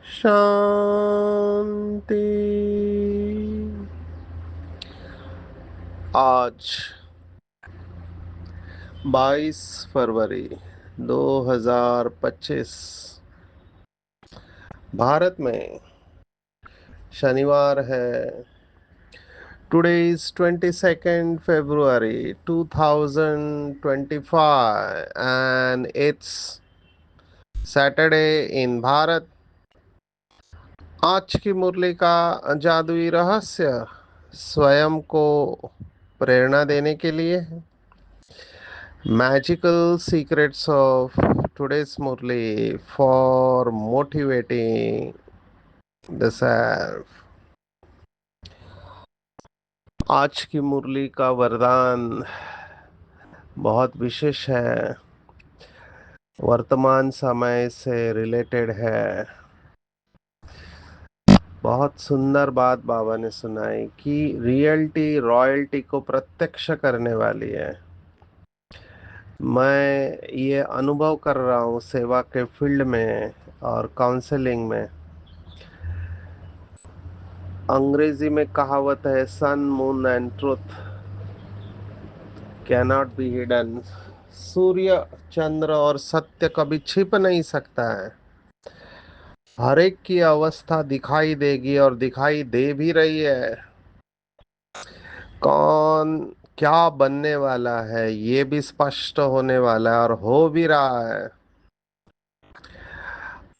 शांति। आज 22 फरवरी 2025 भारत में शनिवार है। Today is 22nd February 2025 and it's Saturday in Bharat. आज की मुरली का जादुई रहस्य स्वयं को प्रेरणा देने के लिए है। Magical secrets of today's Murli for motivating the self। आज की मुरली का वरदान बहुत विशेष है, वर्तमान समय से रिलेटेड है। बहुत सुंदर बात बाबा ने सुनाई कि रियल्टी रॉयल्टी को प्रत्यक्ष करने वाली है। मैं ये अनुभव कर रहा हूँ सेवा के फील्ड में और काउंसलिंग में। अंग्रेजी में कहावत है, sun moon and truth cannot be hidden. सूर्य चंद्र और सत्य कभी छिप नहीं सकता है। हर एक की अवस्था दिखाई देगी और दिखाई दे भी रही है। कौन क्या बनने वाला है ये भी स्पष्ट होने वाला है और हो भी रहा है।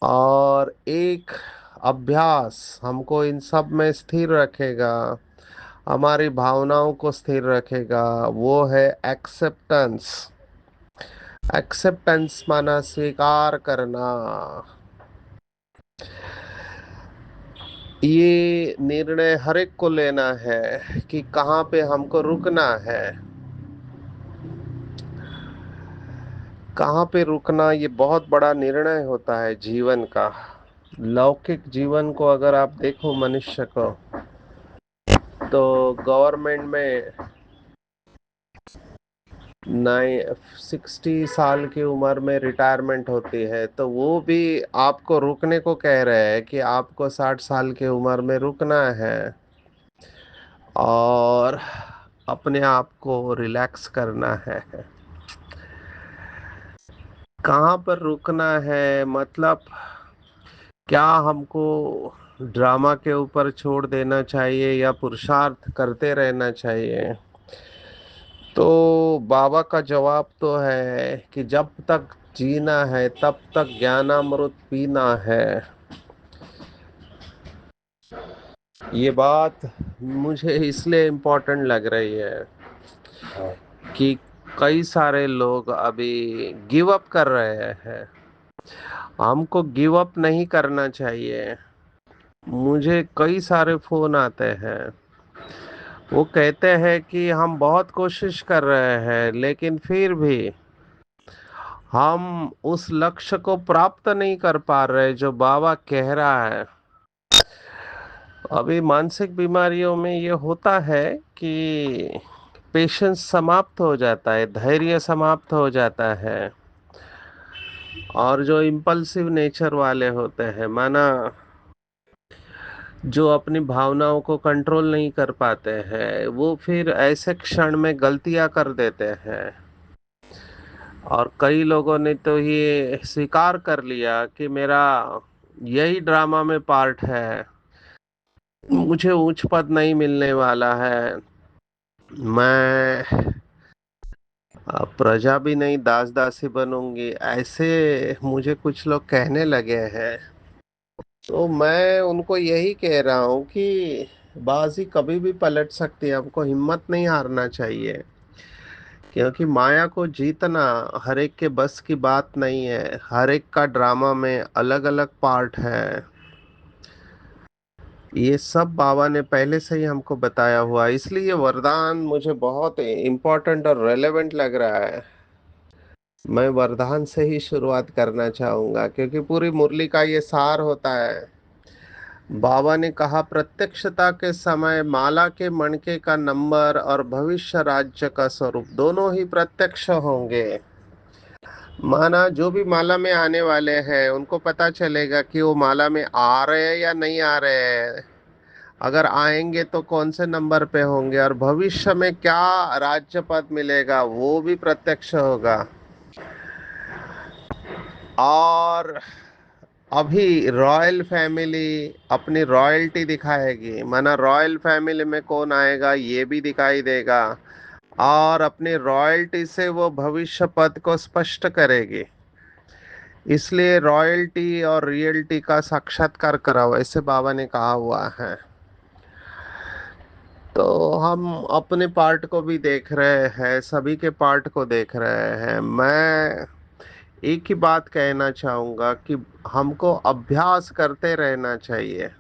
और एक अभ्यास हमको इन सब में स्थिर रखेगा, हमारी भावनाओं को स्थिर रखेगा, वो है एक्सेप्टेंस। एक्सेप्टेंस माना स्वीकार करना। ये निर्णय हर एक को लेना है कि कहाँ पे हमको रुकना है, कहाँ पे रुकना। ये बहुत बड़ा निर्णय होता है जीवन का। लौकिक जीवन को अगर आप देखो मनुष्य को, तो गवर्नमेंट में 60 साल की उम्र में रिटायरमेंट होती है, तो वो भी आपको रुकने को कह रहे हैं कि आपको 60 साल की उम्र में रुकना है और अपने आप को रिलैक्स करना है। कहाँ पर रुकना है मतलब क्या हमको ड्रामा के ऊपर छोड़ देना चाहिए या पुरुषार्थ करते रहना चाहिए? तो बाबा का जवाब तो है कि जब तक जीना है तब तक ज्ञानामृत पीना है। ये बात मुझे इसलिए इम्पोर्टेंट लग रही है कि कई सारे लोग अभी गिव अप कर रहे हैं। हमको गिव अप नहीं करना चाहिए। मुझे कई सारे फोन आते हैं, वो कहते हैं कि हम बहुत कोशिश कर रहे हैं लेकिन फिर भी हम उस लक्ष्य को प्राप्त नहीं कर पा रहे जो बाबा कह रहा है। अभी मानसिक बीमारियों में ये होता है कि पेशेंस समाप्त हो जाता है, धैर्य समाप्त हो जाता है। और जो इम्पल्सिव नेचर वाले होते हैं, माना जो अपनी भावनाओं को कंट्रोल नहीं कर पाते हैं, वो फिर ऐसे क्षण में गलतियां कर देते हैं। और कई लोगों ने तो ये स्वीकार कर लिया कि मेरा यही ड्रामा में पार्ट है, मुझे उच्च पद नहीं मिलने वाला है, मैं प्रजा भी नहीं दास दासी बनूंगी, ऐसे मुझे कुछ लोग कहने लगे हैं। तो मैं उनको यही कह रहा हूँ कि बाजी कभी भी पलट सकती है, हमको हिम्मत नहीं हारना चाहिए। क्योंकि माया को जीतना हर एक के बस की बात नहीं है। हर एक का ड्रामा में अलग अलग पार्ट है। ये सब बाबा ने पहले से ही हमको बताया हुआ है, इसलिए ये वरदान मुझे बहुत इम्पोर्टेंट और रेलेवेंट लग रहा है। मैं वरदान से ही शुरुआत करना चाहूंगा, क्योंकि पूरी मुरली का ये सार होता है। बाबा ने कहा, प्रत्यक्षता के समय माला के मणके का नंबर और भविष्य राज्य का स्वरूप दोनों ही प्रत्यक्ष होंगे। माना जो भी माला में आने वाले हैं उनको पता चलेगा कि वो माला में आ रहे हैं या नहीं आ रहे हैं। अगर आएंगे तो कौन से नंबर पे होंगे, और भविष्य में क्या राज्य पद मिलेगा वो भी प्रत्यक्ष होगा। और अभी रॉयल फैमिली अपनी रॉयल्टी दिखाएगी, माना रॉयल फैमिली में कौन आएगा ये भी दिखाई देगा। और अपनी रॉयल्टी से वो भविष्य पद को स्पष्ट करेगी। इसलिए रॉयल्टी और रियल्टी का साक्षात्कार कराओ, ऐसे बाबा ने कहा हुआ है। तो हम अपने पार्ट को भी देख रहे हैं, सभी के पार्ट को देख रहे हैं। मैं एक ही बात कहना चाहूंगा कि हमको अभ्यास करते रहना चाहिए।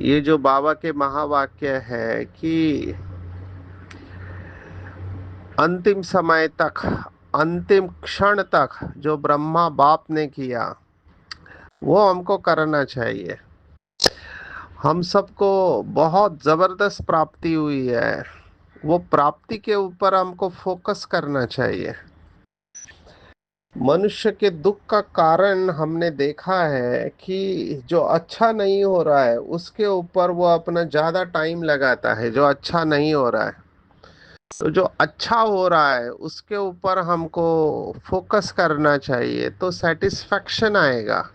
ये जो बाबा के महावाक्य है कि अंतिम समय तक, अंतिम क्षण तक जो ब्रह्मा बाप ने किया वो हमको करना चाहिए। हम सबको बहुत जबरदस्त प्राप्ति हुई है, वो प्राप्ति के ऊपर हमको फोकस करना चाहिए। मनुष्य के दुख का कारण हमने देखा है कि जो अच्छा नहीं हो रहा है उसके ऊपर वो अपना ज्यादा टाइम लगाता है, जो अच्छा नहीं हो रहा है। तो जो अच्छा हो रहा है उसके ऊपर हमको फोकस करना चाहिए, तो सेटिस्फैक्शन आएगा।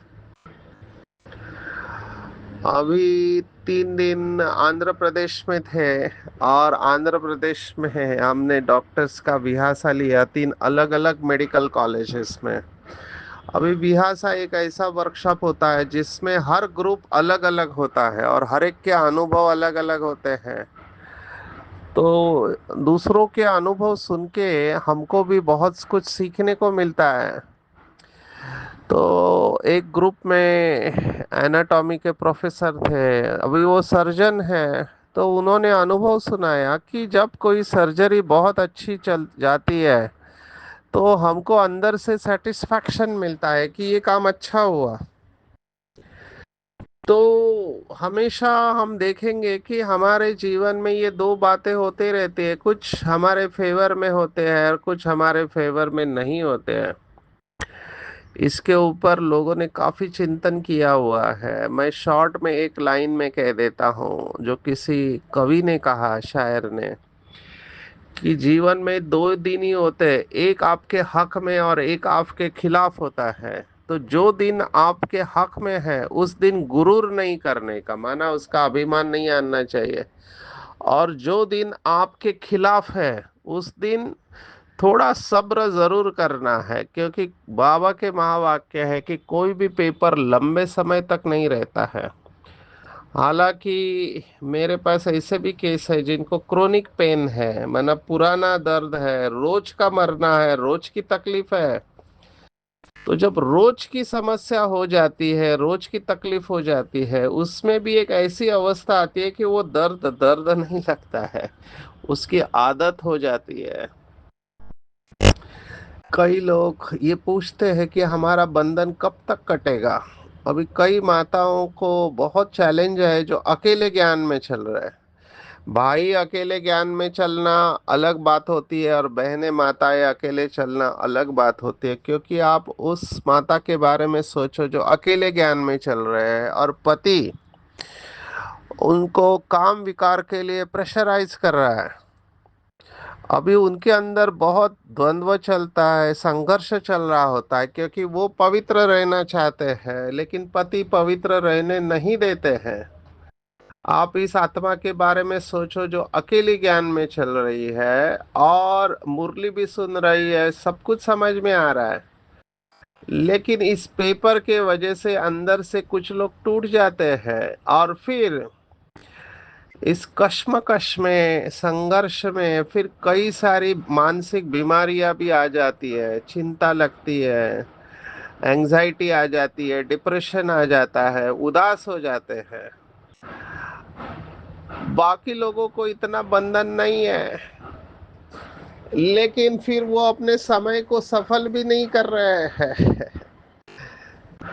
अभी 3 दिन आंध्र प्रदेश में थे, और आंध्र प्रदेश में हमने डॉक्टर्स का विहासा लिया 3 अलग अलग मेडिकल कॉलेजेस में। अभी विहासा एक ऐसा वर्कशॉप होता है जिसमें हर ग्रुप अलग अलग होता है और हर एक के अनुभव अलग अलग होते हैं। तो दूसरों के अनुभव सुन के हमको भी बहुत कुछ सीखने को मिलता है। तो एक ग्रुप में एनाटॉमी के प्रोफेसर थे, अभी वो सर्जन है। तो उन्होंने अनुभव सुनाया कि जब कोई सर्जरी बहुत अच्छी चल जाती है तो हमको अंदर से सेटिस्फैक्शन मिलता है कि ये काम अच्छा हुआ। तो हमेशा हम देखेंगे कि हमारे जीवन में ये दो बातें होते रहती है, कुछ हमारे फेवर में होते हैं और कुछ हमारे फेवर में नहीं होते हैं। इसके ऊपर लोगों ने काफी चिंतन किया हुआ है। मैं शॉर्ट में एक लाइन में कह देता हूँ, जो किसी कवि ने कहा, शायर ने, कि जीवन में दो दिन ही होते हैं, एक आपके हक में और एक आपके खिलाफ होता है। तो जो दिन आपके हक में है उस दिन गुरूर नहीं करने का, माना उसका अभिमान नहीं आना चाहिए। और जो दिन आपके खिलाफ है उस दिन थोड़ा सब्र जरूर करना है, क्योंकि बाबा के महावाक्य है कि कोई भी पेपर लंबे समय तक नहीं रहता है। हालांकि मेरे पास ऐसे भी केस है जिनको क्रोनिक पेन है, मतलब पुराना दर्द है, रोज का मरना है, रोज की तकलीफ है। तो जब रोज की समस्या हो जाती है, रोज की तकलीफ हो जाती है, उसमें भी एक ऐसी अवस्था आती है कि वो दर्द दर्द नहीं लगता है, उसकी आदत हो जाती है। कई लोग ये पूछते हैं कि हमारा बंधन कब तक कटेगा। अभी कई माताओं को बहुत चैलेंज है जो अकेले ज्ञान में चल रहे हैं। भाई अकेले ज्ञान में चलना अलग बात होती है, और बहनें माताएं अकेले चलना अलग बात होती है। क्योंकि आप उस माता के बारे में सोचो जो अकेले ज्ञान में चल रहे हैं और पति उनको काम विकार के लिए प्रेशराइज कर रहा है। अभी उनके अंदर बहुत द्वंद्व चलता है, संघर्ष चल रहा होता है, क्योंकि वो पवित्र रहना चाहते हैं लेकिन पति पवित्र रहने नहीं देते हैं। आप इस आत्मा के बारे में सोचो जो अकेली ज्ञान में चल रही है और मुरली भी सुन रही है, सब कुछ समझ में आ रहा है, लेकिन इस पेपर के वजह से अंदर से कुछ लोग टूट जाते हैं। और फिर इस कश्मकश में, संघर्ष में, फिर कई सारी मानसिक बीमारियां भी आ जाती है, चिंता लगती है, एंजाइटी आ जाती है, डिप्रेशन आ जाता है, उदास हो जाते हैं। बाकी लोगों को इतना बंधन नहीं है, लेकिन फिर वो अपने समय को सफल भी नहीं कर रहे हैं।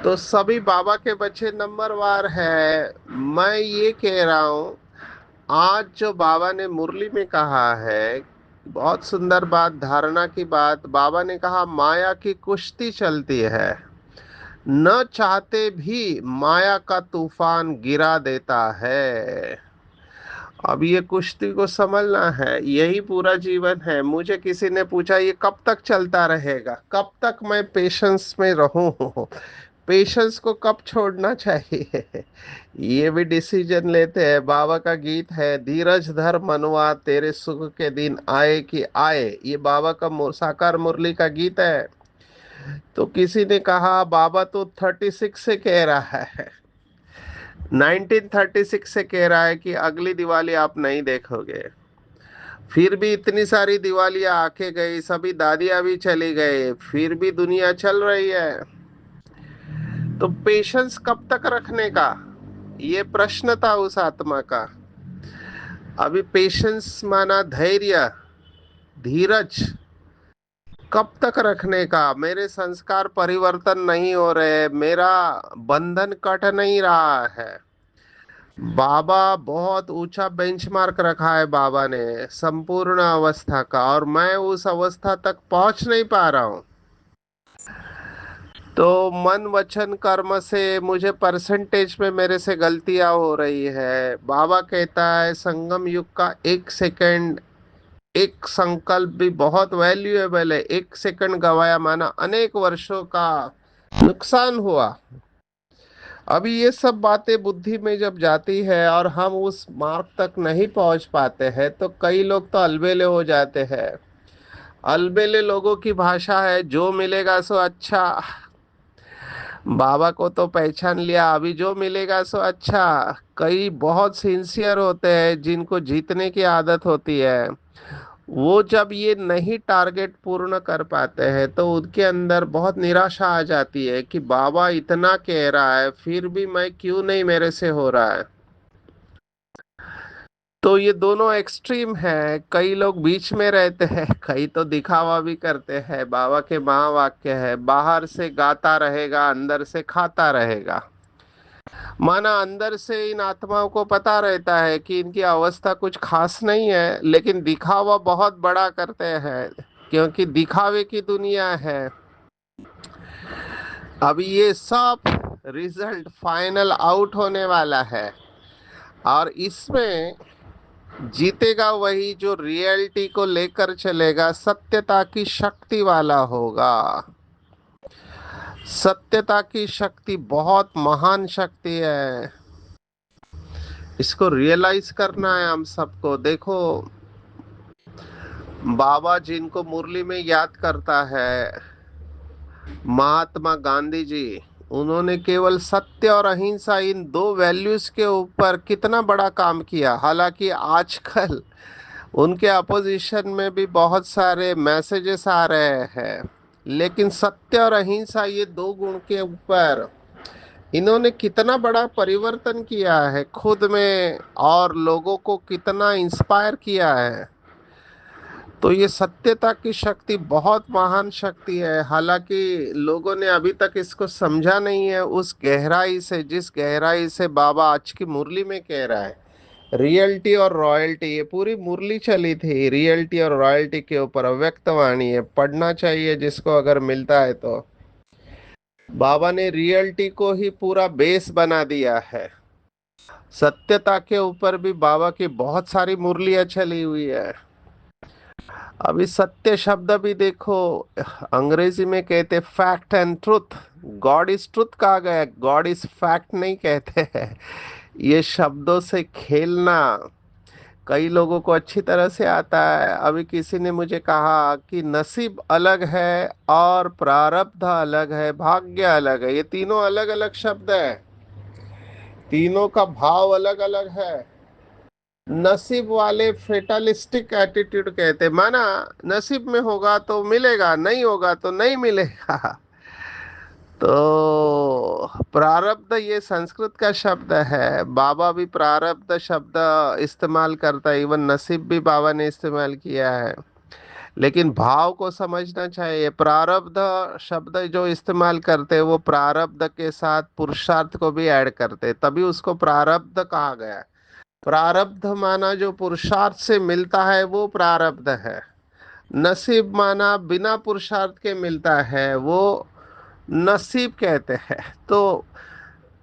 तो सभी बाबा के बच्चे नंबरवार है। मैं ये कह रहा हूँ, आज जो बाबा ने मुरली में कहा है, बहुत सुंदर बात, धारणा की बात। बाबा ने कहा माया की कुश्ती चलती है, न चाहते भी माया का तूफान गिरा देता है। अब ये कुश्ती को समझना है, यही पूरा जीवन है। मुझे किसी ने पूछा ये कब तक चलता रहेगा, कब तक मैं पेशेंस में रहूं, पेशेंस को कब छोड़ना चाहिए, ये भी डिसीजन लेते हैं। बाबा का गीत है, धीरज धर मनुआ तेरे सुख के दिन आए कि आए, ये बाबा का साकार मुरली का गीत है। तो किसी ने कहा बाबा तो 36 से कह रहा है, 1936 से कह रहा है कि अगली दिवाली आप नहीं देखोगे। फिर भी इतनी सारी दिवालियां आके गई, सभी दादियां भी चली गई, फिर भी दुनिया चल रही है। तो पेशेंस कब तक रखने का, ये प्रश्न था उस आत्मा का। अभी पेशेंस माना धैर्य, धीरज, कब तक रखने का। मेरे संस्कार परिवर्तन नहीं हो रहे, मेरा बंधन कट नहीं रहा है। बाबा बहुत ऊंचा बेंचमार्क रखा है बाबा ने संपूर्ण अवस्था का, और मैं उस अवस्था तक पहुंच नहीं पा रहा हूं। तो मन वचन कर्म से मुझे परसेंटेज में मेरे से गलतियां हो रही है। बाबा कहता है संगम युग का एक सेकंड, एक संकल्प भी बहुत वैल्यूएबल है। एक सेकंड गवाया माना अनेक वर्षों का नुकसान हुआ। अभी ये सब बातें बुद्धि में जब जाती है और हम उस मार्ग तक नहीं पहुंच पाते हैं, तो कई लोग तो अलबेले हो जाते हैं। अलबेले लोगों की भाषा है जो मिलेगा सो अच्छा। बाबा को तो पहचान लिया, अभी जो मिलेगा सो अच्छा। कई बहुत सिंसियर होते हैं जिनको जीतने की आदत होती है, वो जब ये नहीं टारगेट पूर्ण कर पाते हैं तो उनके अंदर बहुत निराशा आ जाती है कि बाबा इतना कह रहा है फिर भी मैं क्यों नहीं, मेरे से हो रहा है। तो ये दोनों एक्सट्रीम है। कई लोग बीच में रहते हैं, कई तो दिखावा भी करते हैं। बाबा के महावाक्य है, बाहर से गाता रहेगा अंदर से खाता रहेगा। माना अंदर से इन आत्माओं को पता रहता है कि इनकी अवस्था कुछ खास नहीं है, लेकिन दिखावा बहुत बड़ा करते हैं, क्योंकि दिखावे की दुनिया है। अब ये सब रिजल्ट फाइनल आउट होने वाला है, और इसमें जीतेगा वही जो रियलिटी को लेकर चलेगा, सत्यता की शक्ति वाला होगा। सत्यता की शक्ति बहुत महान शक्ति है, इसको रियलाइज करना है हम सबको। देखो, बाबा जिनको मुरली में याद करता है, महात्मा गांधी जी, उन्होंने केवल सत्य और अहिंसा, इन दो वैल्यूज के ऊपर कितना बड़ा काम किया। हालांकि आजकल उनके अपोजिशन में भी बहुत सारे मैसेजेस आ रहे हैं, लेकिन सत्य और अहिंसा, ये दो गुण के ऊपर इन्होंने कितना बड़ा परिवर्तन किया है खुद में, और लोगों को कितना इंस्पायर किया है। तो ये सत्यता की शक्ति बहुत महान शक्ति है। हालांकि लोगों ने अभी तक इसको समझा नहीं है उस गहराई से, जिस गहराई से बाबा आज की मुरली में कह रहा है। रियलिटी और रॉयल्टी, ये पूरी मुरली चली थी रियलिटी और रॉयल्टी के ऊपर। अव्यक्त वाणी है, पढ़ना चाहिए जिसको अगर मिलता है तो। बाबा ने रियलिटी को ही पूरा बेस बना दिया है। सत्यता के ऊपर भी बाबा की बहुत सारी मुरलियां चली हुई है। अभी सत्य शब्द भी देखो, अंग्रेजी में कहते fact and truth. God is truth कहा गया, गॉड इज फैक्ट नहीं कहते हैं। ये शब्दों से खेलना कई लोगों को अच्छी तरह से आता है। अभी किसी ने मुझे कहा कि नसीब अलग है और प्रारब्ध अलग है, भाग्य अलग है। ये तीनों अलग अलग शब्द है, तीनों का भाव अलग अलग है। नसीब वाले फेटलिस्टिक एटीट्यूड कहते, माना नसीब में होगा तो मिलेगा, नहीं होगा तो नहीं मिलेगा। तो प्रारब्ध ये संस्कृत का शब्द है। बाबा भी प्रारब्ध शब्द इस्तेमाल करता है, इवन नसीब भी बाबा ने इस्तेमाल किया है। लेकिन भाव को समझना चाहिए। प्रारब्ध शब्द जो इस्तेमाल करते हैं वो प्रारब्ध के साथ पुरुषार्थ को भी ऐड करते हैं, तभी उसको प्रारब्ध कहा गया। प्रारब्ध माना जो पुरुषार्थ से मिलता है वो प्रारब्ध है। नसीब माना बिना पुरुषार्थ के मिलता है वो नसीब कहते हैं। तो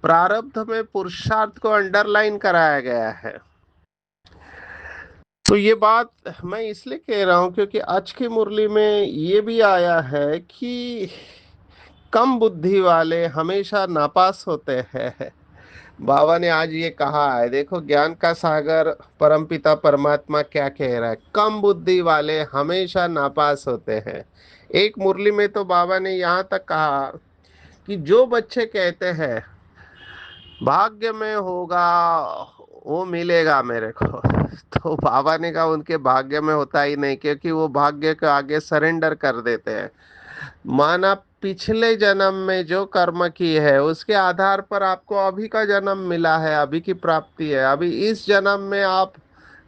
प्रारब्ध में पुरुषार्थ को अंडरलाइन कराया गया है। तो ये बात मैं इसलिए कह रहा हूं क्योंकि आज की मुरली में ये भी आया है कि कम बुद्धि वाले हमेशा नापास होते हैं। बाबा ने आज ये कहा है, देखो ज्ञान का सागर परमपिता परमात्मा क्या कह रहा है, कम बुद्धि वाले हमेशा नापास होते हैं। एक मुरली में तो बाबा ने यहाँ तक कहा कि जो बच्चे कहते हैं भाग्य में होगा वो मिलेगा मेरे को, तो बाबा ने कहा उनके भाग्य में होता ही नहीं, क्योंकि वो भाग्य के आगे सरेंडर कर देते हैं। माना पिछले जन्म में जो कर्म की है उसके आधार पर आपको अभी का जन्म मिला है, अभी की प्राप्ति है। अभी इस जन्म में आप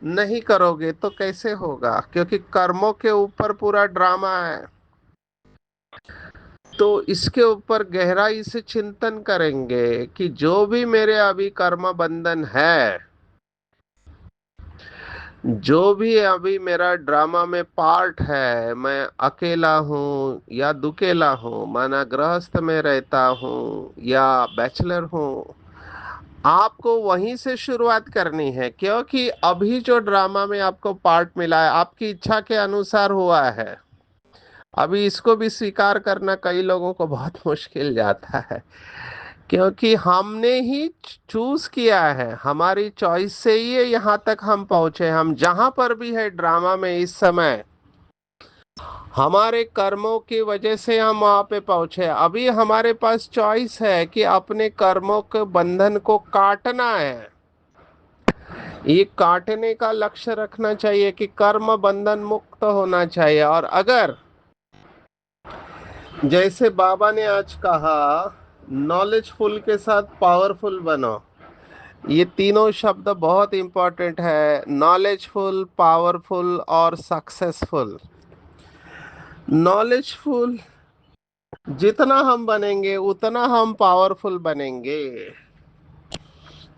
नहीं करोगे तो कैसे होगा, क्योंकि कर्मों के ऊपर पूरा ड्रामा है। तो इसके ऊपर गहराई से चिंतन करेंगे कि जो भी मेरे अभी कर्म बंधन है, जो भी अभी मेरा ड्रामा में पार्ट है, मैं अकेला हूँ या दुकेला हूँ, माना गृहस्थ में रहता हूँ या बैचलर हूँ, आपको वहीं से शुरुआत करनी है। क्योंकि अभी जो ड्रामा में आपको पार्ट मिला है आपकी इच्छा के अनुसार हुआ है। अभी इसको भी स्वीकार करना कई लोगों को बहुत मुश्किल जाता है, क्योंकि हमने ही चूज किया है, हमारी चॉइस से ही ये यहाँ तक हम पहुंचे। हम जहां पर भी है ड्रामा में इस समय, हमारे कर्मों की वजह से हम वहां पे पहुंचे। अभी हमारे पास चॉइस है कि अपने कर्मों के बंधन को काटना है। ये काटने का लक्ष्य रखना चाहिए कि कर्म बंधन मुक्त होना चाहिए। और अगर जैसे बाबा ने आज कहा नॉलेजफुल के साथ पावरफुल बनो, ये तीनों शब्द बहुत इंपॉर्टेंट है। नॉलेजफुल, पावरफुल और सक्सेसफुल। नॉलेजफुल जितना हम बनेंगे उतना हम पावरफुल बनेंगे।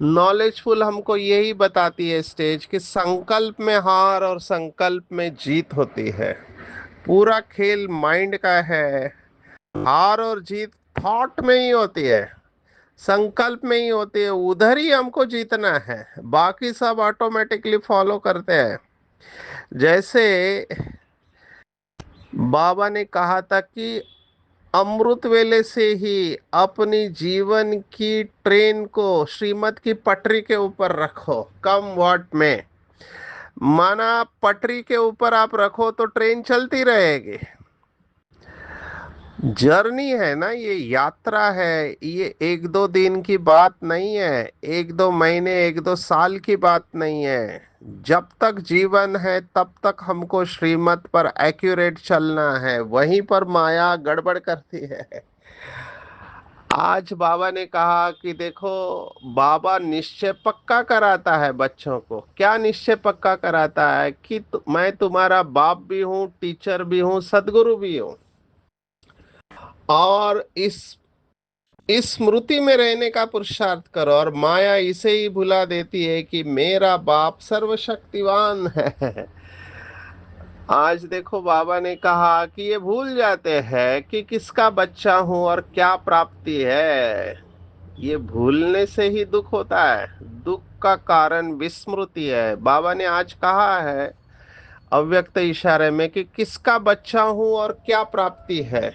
नॉलेजफुल हमको यही बताती है स्टेज कि संकल्प में हार और संकल्प में जीत होती है। पूरा खेल माइंड का है। हार और जीत थॉट में ही होती है, संकल्प में ही होती है। उधर ही हमको जीतना है, बाकी सब ऑटोमेटिकली फॉलो करते हैं। जैसे बाबा ने कहा था कि अमृत वेले से ही अपनी जीवन की ट्रेन को श्रीमत की पटरी के ऊपर रखो। कम वाट में, माना पटरी के ऊपर आप रखो तो ट्रेन चलती रहेगी। जर्नी है ना, ये यात्रा है। ये एक दो दिन की बात नहीं है, एक दो महीने एक दो साल की बात नहीं है। जब तक जीवन है तब तक हमको श्रीमत पर एक्यूरेट चलना है, वहीं पर माया गड़बड़ करती है। आज बाबा ने कहा कि देखो, बाबा निश्चय पक्का कराता है बच्चों को। क्या निश्चय पक्का कराता है कि मैं तुम्हारा बाप भी हूँ, टीचर भी हूँ, सदगुरु भी हूँ। और इस स्मृति में रहने का पुरुषार्थ करो। और माया इसे ही भुला देती है कि मेरा बाप सर्वशक्तिवान है। आज देखो बाबा ने कहा कि ये भूल जाते हैं कि किसका बच्चा हूं और क्या प्राप्ति है। ये भूलने से ही दुख होता है। दुख का कारण विस्मृति है। बाबा ने आज कहा है अव्यक्त इशारे में कि किसका बच्चा हूं और क्या प्राप्ति है।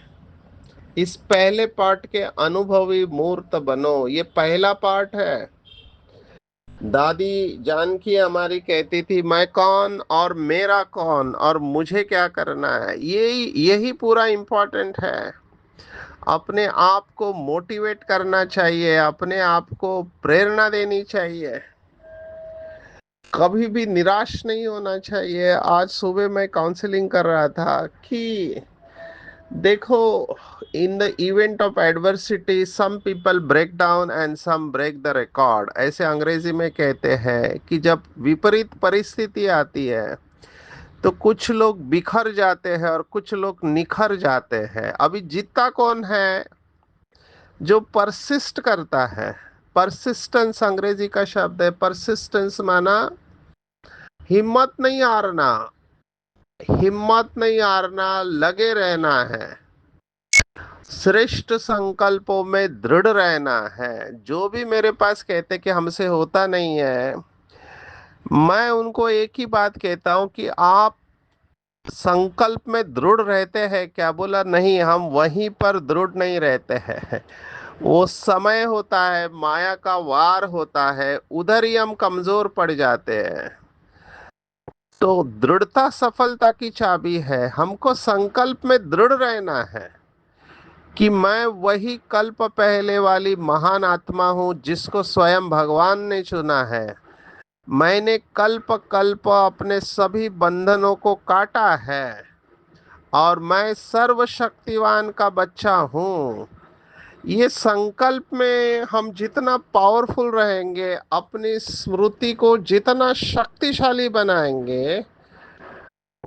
इस पहले पार्ट के अनुभवी मूर्त बनो, ये पहला पार्ट है। दादी जानकी हमारी कहती थी मैं कौन और मेरा कौन और मुझे क्या करना है। यही पूरा इम्पोर्टेंट है। अपने आप को मोटिवेट करना चाहिए, अपने आप को प्रेरणा देनी चाहिए, कभी भी निराश नहीं होना चाहिए। आज सुबह मैं काउंसलिंग कर रहा था कि देखो, in the event of adversity some people break down and some break the record, ऐसे अंग्रेजी में कहते हैं कि जब विपरीत परिस्थिति आती है तो कुछ लोग बिखर जाते हैं और कुछ लोग निखर जाते हैं। अभी जीतता कौन है? जो परसिस्ट करता है। परसिस्टेंस अंग्रेजी का शब्द है। परसिस्टेंस माना हिम्मत नहीं हारना। हिम्मत नहीं हारना, लगे रहना है, श्रेष्ठ संकल्पों में दृढ़ रहना है। जो भी मेरे पास कहते कि हमसे होता नहीं है, मैं उनको एक ही बात कहता हूं कि आप संकल्प में दृढ़ रहते हैं क्या? बोला नहीं, हम वहीं पर दृढ़ नहीं रहते हैं। वो समय होता है, माया का वार होता है, उधर ही हम कमजोर पड़ जाते हैं। तो दृढ़ता सफलता की चाबी है। हमको संकल्प में दृढ़ रहना है कि मैं वही कल्प पहले वाली महान आत्मा हूं जिसको स्वयं भगवान ने चुना है। मैंने कल्प कल्प अपने सभी बंधनों को काटा है और मैं सर्वशक्तिवान का बच्चा हूं। ये संकल्प में हम जितना पावरफुल रहेंगे, अपनी स्मृति को जितना शक्तिशाली बनाएंगे,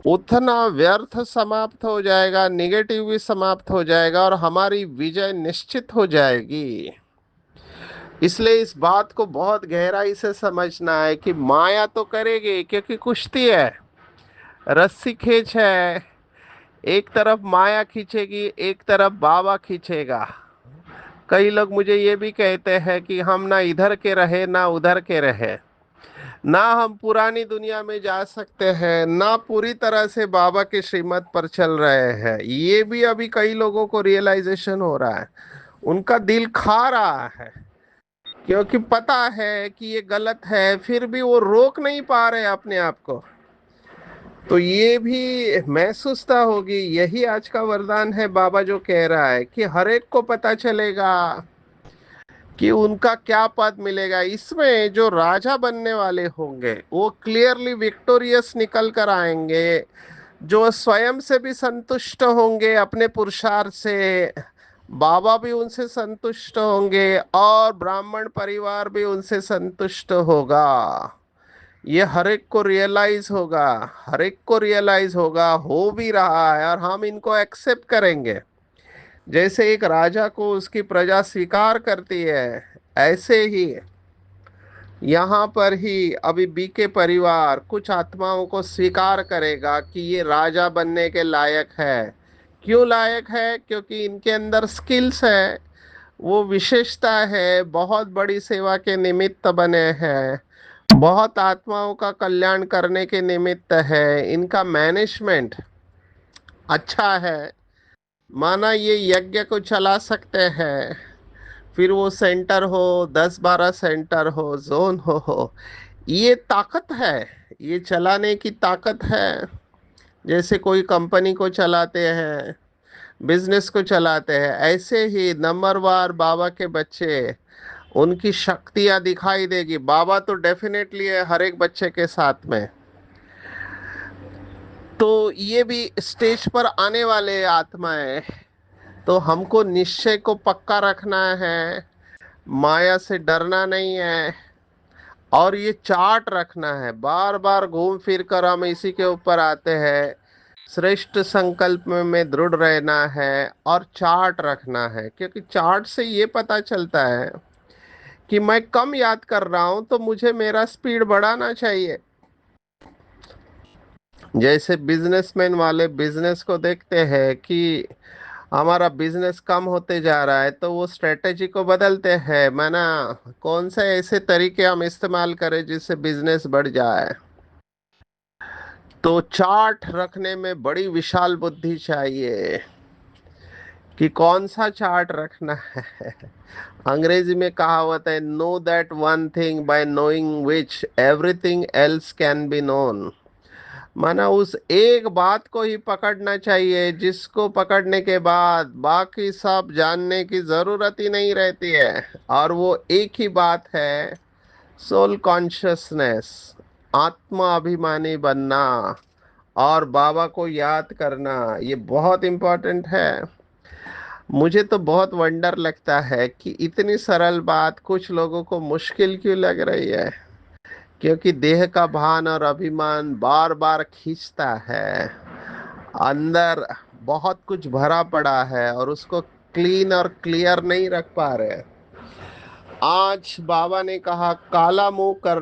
उतना व्यर्थ समाप्त हो जाएगा, निगेटिव भी समाप्त हो जाएगा और हमारी विजय निश्चित हो जाएगी। इसलिए इस बात को बहुत गहराई से समझना है कि माया तो करेगी, क्योंकि कुश्ती है, रस्सी खींच है। एक तरफ माया खींचेगी, एक तरफ बाबा खींचेगा। कई लोग मुझे ये भी कहते हैं कि हम ना इधर के रहे ना उधर के रहे, ना हम पुरानी दुनिया में जा सकते हैं ना पूरी तरह से बाबा के श्रीमत पर चल रहे हैं। ये भी अभी कई लोगों को रियलाइजेशन हो रहा है। उनका दिल खा रहा है क्योंकि पता है कि ये गलत है, फिर भी वो रोक नहीं पा रहे अपने आप को। तो ये भी महसूसता होगी। यही आज का वरदान है बाबा जो कह रहा है कि हर एक को पता चलेगा कि उनका क्या पद मिलेगा। इसमें जो राजा बनने वाले होंगे वो क्लियरली विक्टोरियस निकल कर आएंगे, जो स्वयं से भी संतुष्ट होंगे अपने पुरुषार्थ से, बाबा भी उनसे संतुष्ट होंगे और ब्राह्मण परिवार भी उनसे संतुष्ट होगा। ये हर एक को रियलाइज होगा, हर एक को रियलाइज होगा, हो भी रहा है और हम इनको एक्सेप्ट करेंगे। जैसे एक राजा को उसकी प्रजा स्वीकार करती है, ऐसे ही यहाँ पर ही अभी बीके परिवार कुछ आत्माओं को स्वीकार करेगा कि ये राजा बनने के लायक है। क्यों लायक है? क्योंकि इनके अंदर स्किल्स है, वो विशेषता है, बहुत बड़ी सेवा के निमित्त बने हैं, बहुत आत्माओं का कल्याण करने के निमित्त है, इनका मैनेजमेंट अच्छा है। माना ये यज्ञ को चला सकते हैं, फिर वो सेंटर हो, 10-12 सेंटर हो, जोन हो, ये ताकत है, ये चलाने की ताकत है। जैसे कोई कंपनी को चलाते हैं, बिजनेस को चलाते हैं, ऐसे ही नंबरवार बाबा के बच्चे, उनकी शक्तियां दिखाई देगी। बाबा तो डेफिनेटली है हर एक बच्चे के साथ में। तो ये भी स्टेज पर आने वाले आत्माएं, तो हमको निश्चय को पक्का रखना है, माया से डरना नहीं है और ये चार्ट रखना है। बार बार घूम फिर कर हम इसी के ऊपर आते हैं। श्रेष्ठ संकल्प में दृढ़ रहना है और चार्ट रखना है, क्योंकि चार्ट से ये पता चलता है कि मैं कम याद कर रहा हूं तो मुझे मेरा स्पीड बढ़ाना चाहिए। जैसे बिजनेसमैन वाले बिजनेस को देखते हैं कि हमारा बिजनेस कम होते जा रहा है, तो वो स्ट्रेटेजी को बदलते हैं, माना कौन से ऐसे तरीके हम इस्तेमाल करें जिससे बिजनेस बढ़ जाए। तो चार्ट रखने में बड़ी विशाल बुद्धि चाहिए कि कौन सा चार्ट रखना है। अंग्रेजी में कहावत है, know that one thing bye knowing which everything else can be known. माना उस एक बात को ही पकड़ना चाहिए जिसको पकड़ने के बाद बाकी सब जानने की जरूरत ही नहीं रहती है। और वो एक ही बात है, सोल कॉन्शियसनेस, आत्मा अभिमानी बनना और बाबा को याद करना, ये बहुत इम्पोर्टेंट है। मुझे तो बहुत वंडर लगता है कि इतनी सरल बात कुछ लोगों को मुश्किल क्यों लग रही है। क्योंकि देह का भान और अभिमान बार बार खींचता है, अंदर बहुत कुछ भरा पड़ा है और उसको क्लीन और क्लियर नहीं रख पा रहे। आज बाबा ने कहा काला मुंह कर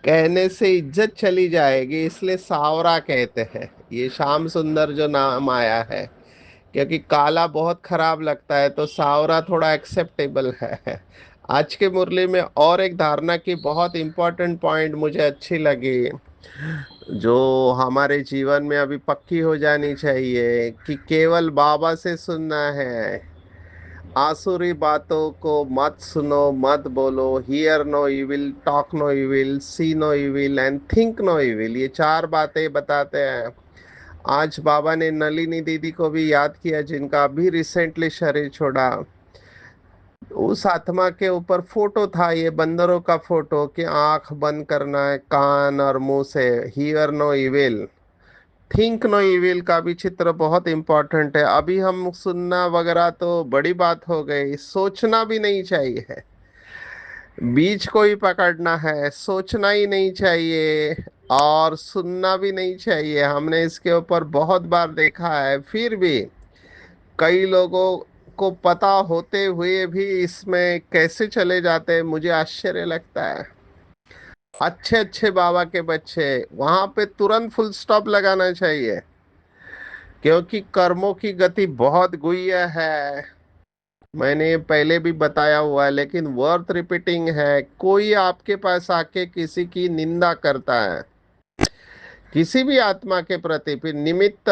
कहने से इज्जत चली जाएगी, इसलिए सावरा कहते हैं। ये श्याम सुंदर जो नाम आया है, क्योंकि काला बहुत खराब लगता है तो सावरा थोड़ा एक्सेप्टेबल है। आज के मुरली में और एक धारणा की बहुत इंपॉर्टेंट पॉइंट मुझे अच्छी लगी, जो हमारे जीवन में अभी पक्की हो जानी चाहिए, कि केवल बाबा से सुनना है। आसुरी बातों को मत सुनो, मत बोलो। Hear no evil, talk no evil, see no evil and think no evil, ये चार बातें बताते हैं। आज बाबा ने नलिनी दीदी को भी याद किया, जिनका अभी रिसेंटली शरीर छोड़ा। उस आत्मा के ऊपर फोटो था, ये बंदरों का फोटो, कि आंख बंद करना है कान और मुंह से। Hear no evil, think no evil का भी चित्र बहुत इंपॉर्टेंट है। अभी हम सुनना वगैरह तो बड़ी बात हो गई, सोचना भी नहीं चाहिए। बीज को ही पकड़ना है, सोचना ही नहीं चाहिए और सुनना भी नहीं चाहिए। हमने इसके ऊपर बहुत बार देखा है, फिर भी कई लोगों को पता होते हुए भी इसमें कैसे चले जाते हैं, मुझे आश्चर्य लगता है। अच्छे अच्छे बाबा के बच्चे, वहां पे तुरंत फुल स्टॉप लगाना चाहिए, क्योंकि कर्मों की गति बहुत गुह्य है। मैंने ये पहले भी बताया हुआ है, लेकिन वर्थ रिपीटिंग है। कोई आपके पास आके किसी की निंदा करता है, किसी भी आत्मा के प्रति, फिर निमित्त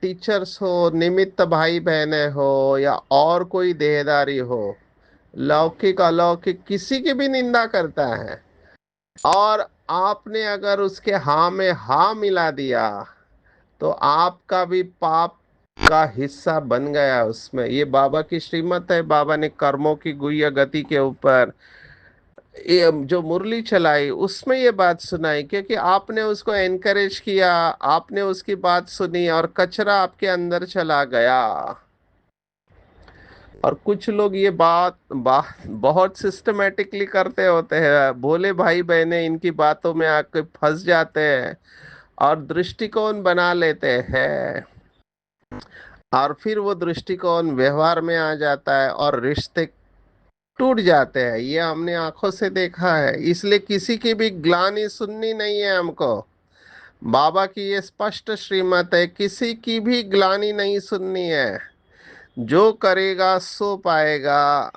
टीचर्स हो, निमित्त भाई बहने हो, या और कोई देहदारी हो, लौकिक अलौकिक किसी की भी निंदा करता है, और आपने अगर उसके हाँ में हाँ मिला दिया, तो आपका भी पाप का हिस्सा बन गया उसमें। ये बाबा की श्रीमत है। बाबा ने कर्मों की गुह्य गति के ऊपर ये जो मुरली चलाई, उसमें ये बात सुनाई, क्योंकि आपने उसको एनकरेज किया, आपने उसकी बात सुनी और कचरा आपके अंदर चला गया। और कुछ लोग ये बात बहुत सिस्टमेटिकली करते होते हैं, भोले भाई बहने इनकी बातों में आके फंस जाते हैं और दृष्टिकोण बना लेते हैं, और फिर वो दृष्टिकोण व्यवहार में आ जाता है और रिश्ते टूट जाते हैं। ये हमने आंखों से देखा है। इसलिए किसी की भी ग्लानि सुननी नहीं है हमको। बाबा की ये स्पष्ट श्रीमत है, किसी की भी ग्लानि नहीं सुननी है। जो करेगा सो पाएगा,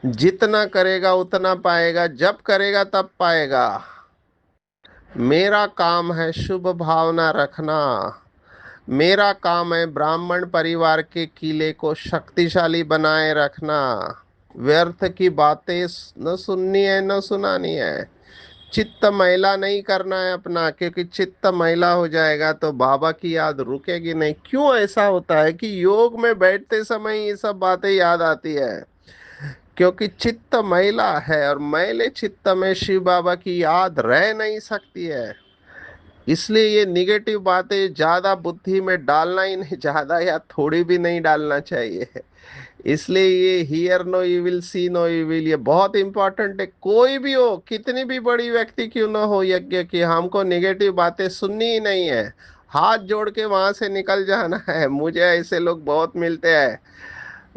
जितना करेगा उतना पाएगा, जब करेगा तब पाएगा। मेरा काम है शुभ भावना रखना, मेरा काम है ब्राह्मण परिवार के किले को शक्तिशाली बनाए रखना। व्यर्थ की बातें न सुननी है, न सुनानी है। चित्त मैला नहीं करना है अपना, क्योंकि चित्त मैला हो जाएगा तो बाबा की याद रुकेगी नहीं। क्यों ऐसा होता है कि योग में बैठते समय ये सब बातें याद आती है? क्योंकि चित्त मैला है, और मैले चित्त में शिव बाबा की याद रह नहीं सकती है। इसलिए ये निगेटिव बातें ज्यादा बुद्धि में डालना ही नहीं, ज्यादा या थोड़ी भी नहीं डालना चाहिए। इसलिए ये hear no evil, see no evil, ये बहुत इंपॉर्टेंट है। कोई भी हो, कितनी भी बड़ी व्यक्ति क्यों ना हो यज्ञ की, हमको नेगेटिव बातें सुननी ही नहीं है। हाथ जोड़ के वहां से निकल जाना है। मुझे ऐसे लोग बहुत मिलते हैं,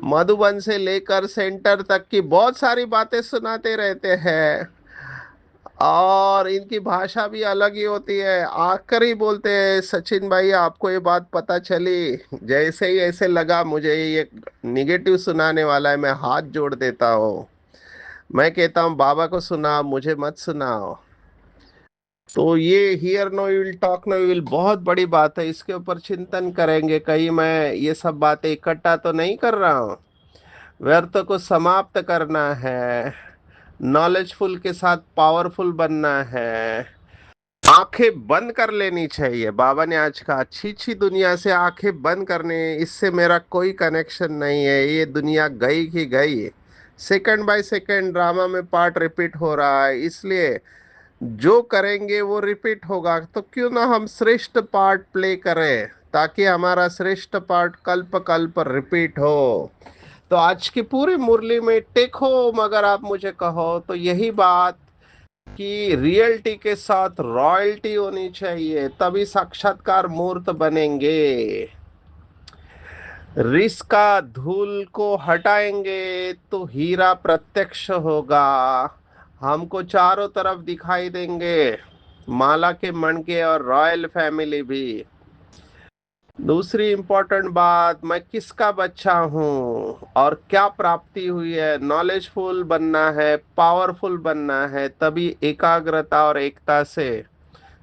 मधुबन से लेकर सेंटर तक की बहुत सारी बातें सुनाते रहते हैं, और इनकी भाषा भी अलग ही होती है। आकर ही बोलते हैं, सचिन भाई आपको ये बात पता चली? जैसे ही ऐसे लगा मुझे ये निगेटिव सुनाने वाला है, मैं हाथ जोड़ देता हूँ। मैं कहता हूँ बाबा को सुनाओ, मुझे मत सुनाओ। तो ये hear no evil, talk no evil बहुत बड़ी बात है। इसके ऊपर चिंतन करेंगे। कहीं मैं ये सब बातें इकट्ठा तो नहीं कर रहा हूँ। व्यर्थ को समाप्त करना है, नॉलेजफुल के साथ पावरफुल बनना है। आंखें बंद कर लेनी चाहिए। बाबा ने आज कहा अच्छी अच्छी दुनिया से आंखें बंद करने, इससे मेरा कोई कनेक्शन नहीं है। ये दुनिया गई की गई, सेकंड बाय सेकंड ड्रामा में पार्ट रिपीट हो रहा है। इसलिए जो करेंगे वो रिपीट होगा, तो क्यों ना हम श्रेष्ठ पार्ट प्ले करें, ताकि हमारा श्रेष्ठ पार्ट कल्प कल्प रिपीट हो। तो आज की पूरी मुरली में टेक होम अगर आप मुझे कहो तो यही बात कि रियलिटी के साथ रॉयल्टी होनी चाहिए, तभी साक्षात्कार मूर्त बनेंगे। रिस का धूल को हटाएंगे तो हीरा प्रत्यक्ष होगा, हमको चारों तरफ दिखाई देंगे, माला के मणके और रॉयल फैमिली भी। दूसरी इंपॉर्टेंट बात, मैं किसका बच्चा हूँ और क्या प्राप्ति हुई है। नॉलेजफुल बनना है, पावरफुल बनना है, तभी एकाग्रता और एकता से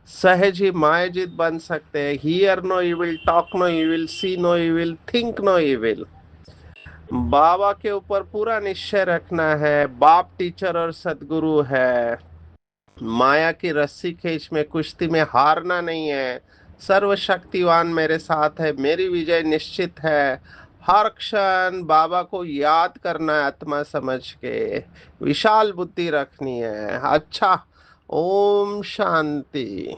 सहज ही मायाजित बन सकते हैं। Hear no evil, talk no evil, see no evil, think no evil. बाबा के ऊपर पूरा निश्चय रखना है, बाप टीचर और सदगुरु है। माया की रस्सी खींच में कुश्ती में हारना नहीं है। सर्वशक्तिवान मेरे साथ है, मेरी विजय निश्चित है। हर क्षण बाबा को याद करना है, आत्मा समझ के विशाल बुद्धि रखनी है। अच्छा, ओम शांति।